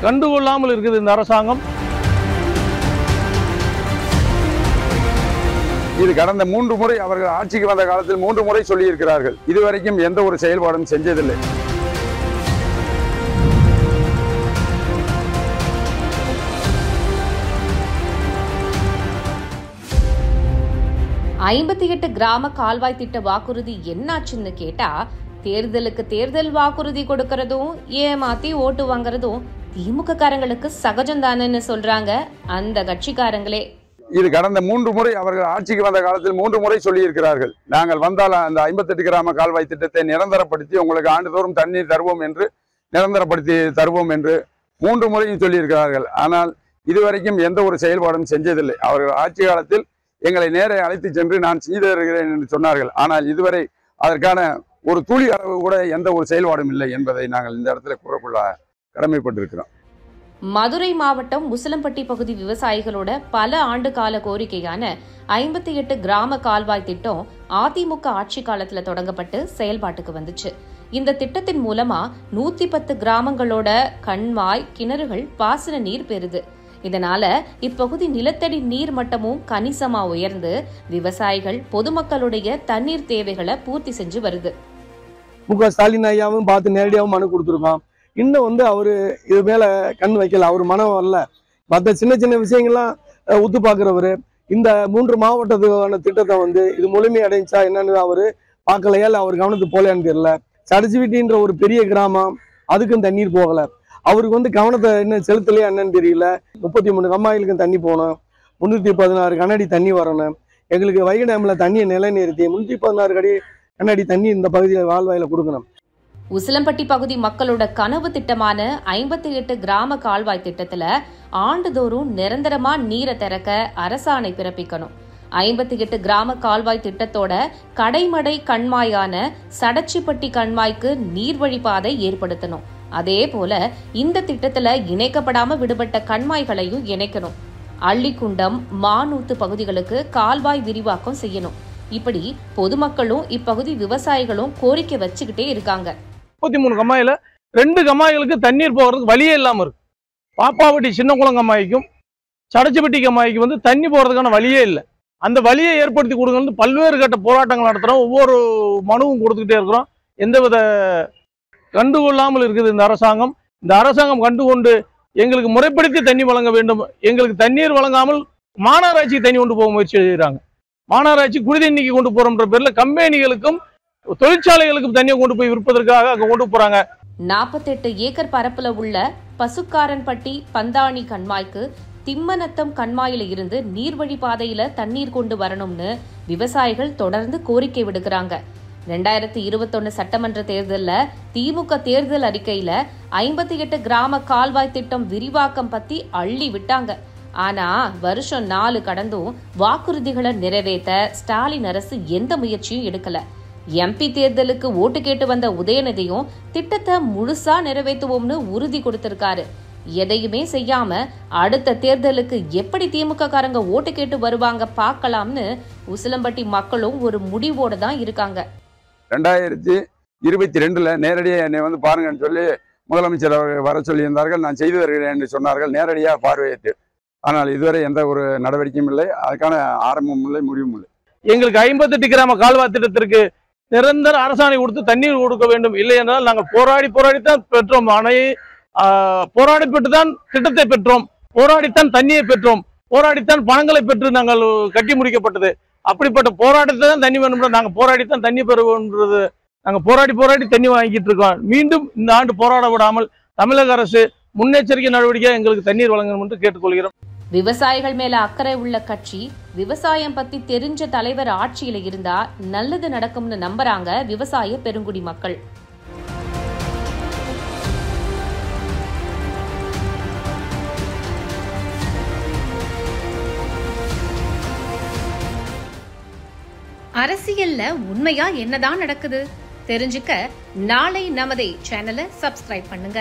கண்டுகொள்ளாமல் இருக்குது இந்த அரசாங்கம். இது கடந்த 3 முறை அவர்கள் ஆட்சிக்கு வந்த காலத்தில் 3 முறை சொல்லியிருக்கிறார்கள். இதுவரைக்கும் எந்த ஒரு செயல்பாடும் செஞ்சதில்லை. ஐம்பத்தி கிராம கால்வாய் திட்ட வாக்குறுதி என்னாச்சுன்னு கேட்டா, தேர்தலுக்கு தேர்தல் வாக்குறுதி கொடுக்கறதும் ஏமாத்தி ஓட்டு வாங்குறதும் திமுக காரங்களுக்கு சகஜம் தானேன்னு சொல்றாங்க அந்த கட்சிக்காரங்களே. இது கடந்த 3 முறை அவர்கள் ஆட்சிக்கு வந்த காலத்தில் 3 முறை சொல்லியிருக்கிறார்கள். நாங்கள் வந்தால் அந்த 58 கிராம கால்வாய் திட்டத்தை நிரந்தரப்படுத்தி உங்களுக்கு ஆண்டுதோறும் தண்ணீர் தருவோம் என்று நிரந்தரப்படுத்தி தருவோம் என்று 3 முறையும் சொல்லியிருக்கிறார்கள். ஆனால் இதுவரைக்கும் எந்த ஒரு செயல்பாடும் செஞ்சதில்லை. அவர்கள் ஆட்சி காலத்தில் எங்களை நேரே அழைத்து சென்று நான் செய்து வருகிறேன் என்று சொன்னார்கள். ஆனால் இதுவரை அதற்கான ஒரு துளி அளவு கூட எந்த ஒரு செயல்பாடும் இல்லை என்பதை நாங்கள் இந்த இடத்துல கூறக்குள்ள கடமைப்பட்டிருக்கிறோம். மதுரை மாவட்டம் உசிலம்பட்டி பகுதி விவசாயிகளோட பல ஆண்டு கால கோரிக்கையான 58 கிராம கால்வாய் திட்டம் அதிமுக ஆட்சி காலத்துல தொடங்கப்பட்டு செயல்பாட்டுக்கு வந்துச்சு. இந்த திட்டத்தின் மூலமா 110 கிராமங்களோட கண்மாய் கிணறுகள் பாசன நீர் பெறுது. இதனால இப்பகுதி நிலத்தடி நீர் மட்டமும் கணிசமா உயர்ந்து விவசாயிகள் பொதுமக்களுடைய தண்ணீர் தேவைகளை பூர்த்தி செஞ்சு வருது. மு.க. ஸ்டாலின் ஐயாவும் பார்த்து நேரடியாகவும் மனு கொடுத்துருக்கோம். இன்னும் அவரு இது மேல கண் வைக்கல, அவர் மனம் வரல. மற்ற சின்ன சின்ன விஷயங்கள்லாம் ஒத்து பார்க்குறவரு இந்த 3 மாவட்டத்துக்கான திட்டத்தை இது முழுமை அடைஞ்சா என்னன்னு அவரு பார்க்கலையா, இல்லை அவர் கவனத்துக்கு போலையான்னு தெரியல. சடச்சிவிட்டின்ற ஒரு பெரிய கிராமம், அதுக்கும் தண்ணீர் போகல. அவருக்கு கவனத்தை என்ன செலுத்தலையா என்னன்னு தெரியல. 33 கம்மாயிலுக்கும் தண்ணி போகணும், 316 கண்ணாடி தண்ணி வரணும். எங்களுக்கு வைகை டேம்ல தண்ணியை நிலைநிறுத்தி 316 கண்ணாடி தண்ணி இந்த பகுதியில் வாழ்வாயில கொடுக்கணும். உசிலம்பட்டி பகுதி மக்களோட கனவு திட்டமான 58 கிராம கால்வாய் திட்டத்துல ஆண்டுதோறும் நிரந்தரமா நீரை திறக்க அரசாணை பிறப்பிக்கணும். 58 கிராம கால்வாய் திட்டத்தோட கடைமடை கண்மாயான சடச்சிப்பட்டி கண்மாய்க்கு நீர்வழிப்பாதை ஏற்படுத்தணும். அதே போல இந்த திட்டத்துல இணைக்கப்படாம விடுபட்ட கண்மாய்களையும் இணைக்கணும். அள்ளிக்குண்டம், மானூத்து பகுதிகளுக்கு கால்வாய் விரிவாக்கம் செய்யணும். இப்படி பொதுமக்களும் இப்பகுதி விவசாயிகளும் கோரிக்கை வச்சுக்கிட்டே இருக்காங்க. 33 கம்மாயில 2 கம்மாய்களுக்கு தண்ணீர் போகிறதுக்கு வழியே இல்லாம இருக்கு. பாப்பாவட்டி சின்னகுளம் கம்மாய்க்கும் சடச்சிப்பட்டி கம்மாய்க்கு தண்ணி போறதுக்கான வழியே இல்லை. அந்த வழியை ஏற்படுத்தி கொடுக்கணும் பல்வேறு கட்ட போராட்டங்கள் நடத்துறோம். ஒவ்வொரு மனுவும் கொடுத்துக்கிட்டே இருக்கிறோம். எந்தவித கண்டுகொள்ளாமல் இருக்குது இந்த அரசாங்கம். இந்த அரசாங்கம் கண்டுகொண்டு எங்களுக்கு முறைப்படுத்தி தண்ணி வழங்க வேண்டும். எங்களுக்கு தண்ணீர் வழங்காமல் மாநகராட்சிக்கு தண்ணி கொண்டு போக முயற்சி செய்கிறாங்க. மாநகராட்சி குடிதண்ணிக்கு கொண்டு போறோம்ன்ற பேர்ல கம்பெனிகளுக்கும் தொழிற்சாலைகளுக்கும் தண்ணியை கொண்டு போய் விற்பதற்காக அங்க கொண்டு போறாங்க. 48 ஏக்கர் பரப்புல உள்ள பசுக்காரன்பட்டி பந்தாணி கண்மாய்க்கு திம்மநத்தம் கண்மாயில இருந்து நீர்வழி பாதையில தண்ணீர் கொண்டு வரணும்னு விவசாயிகள் தொடர்ந்து கோரிக்கை விடுக்கிறாங்க. 2021 சட்டமன்ற தேர்தல்ல திமுக தேர்தல் அறிக்கையில 58 கிராம கால்வாய் திட்டம் விரிவாக்கம் பத்தி அள்ளி விட்டாங்க. ஆனா வருஷம் 4 கடந்தும் வாக்குறுதிகளை நிறைவேற்ற ஸ்டாலின் அரசு எந்த முயற்சியும் எடுக்கல. எம்பி தேர்தலுக்கு ஓட்டு கேட்டு வந்த உதயநிதியும் திட்டத்தை முழுசா நிறைவேற்றுவோம்னு உறுதி கொடுத்திருக்காரு. எதையுமே செய்யாம அடுத்த தேர்தலுக்கு எப்படி திமுக காரங்க ஓட்டு கேட்டு வருவாங்க பார்க்கலாம்னு உசிலம்பட்டி மக்களும் ஒரு முடிவோட தான் இருக்காங்க. 2022 நேரடியாக என்னை பாருங்கன்னு சொல்லி முதலமைச்சர் அவர்கள் வர சொல்லியிருந்தார்கள். நான் செய்து வருகிறேன் என்று சொன்னார்கள், நேரடியாக பார்வையிட்டு. ஆனால் இதுவரை எந்த ஒரு நடவடிக்கையும் இல்லை, அதுக்கான ஆரம்பமும் இல்லை, முடிவும் இல்லை. எங்களுக்கு 58 கிராம கால்வாய் திட்டத்திற்கு நிரந்தர அரசாணை கொடுத்து தண்ணீர் கொடுக்க வேண்டும். இல்லை என்றால் நாங்கள் போராடித்தான் பெற்றோம். அணையை போராடிப்பட்டுதான் திட்டத்தை பெற்றோம், போராடித்தான் தண்ணியை பெற்றோம், போராடித்தான் பணங்களை பெற்று நாங்கள் கட்டி முடிக்கப்பட்டது. அப்படிப்பட்ட போராட்டத்தை தான் தண்ணி வேணும்னா நாங்கள் போராடித்தான் தண்ணி பெறுவோம்ன்றது. நாங்கள் போராடி தண்ணி வாங்கிட்டு இருக்கோம். மீண்டும் இந்த ஆண்டு போராட விடாமல் தமிழக அரசு முன்னெச்சரிக்கை நடவடிக்கை எங்களுக்கு தண்ணீர் வழங்கணும் என்று கேட்டுக்கொள்கிறோம். விவசாயிகள் மேல அக்கறை உள்ள கட்சி, விவசாயம் பத்தி தெரிஞ்ச தலைவர் ஆட்சியில இருந்தா நல்லது நடக்கும்னு நம்புறாங்க விவசாய பெருங்குடி மக்கள். அரசியல்ல உண்மையா என்னதான் நடக்குது தெரிஞ்சுக்க நாளை நமதே சேனலை சப்ஸ்கிரைப் பண்ணுங்க.